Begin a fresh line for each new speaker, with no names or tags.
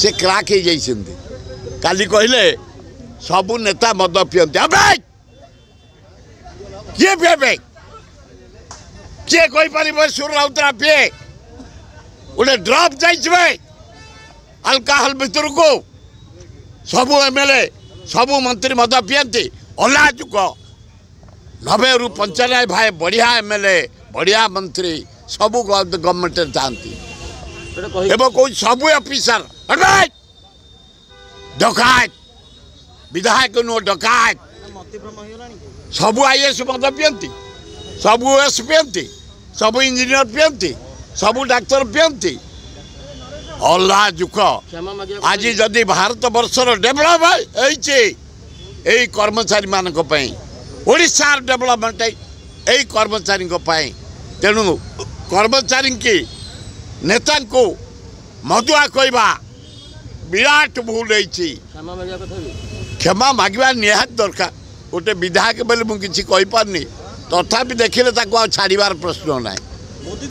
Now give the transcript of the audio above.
से क्राक हो जाइछन्ती काली कहले सबू नेता मद पियंती अबे किए पिए किए कोई पार सुर राउतरा पिए गोटे ड्रप जाइए अल्काहल भितर को सबू एमएलए सबू मंत्री मद पियंती अलाजुक 90 ରୁ 95 भाई बढ़िया एमएलए बढ़िया मंत्री सबू गवर्नमेंट चाहती एवं कौ सबू ऑफिसर डकायत विधायक नो डकायत सबू आईएएस मद पियंती सबू एस पियंती सबू इंजीनियर पियंती सबू डाक्तर पियंती अल्लाजुक आज जदि भारत वर्षर डेभलप है कर्मचारी मानक ओडिशार डेभलपमेंट यही कर्मचारी तेणु कर्मचारी की नेता को मदुआ कहवा विराट भूल रही क्षमा मांगवा निहात दरकार गोटे विधायक बोले मुझे किसी पारनी तथापि देखिले छाड़बार प्रश्न ना।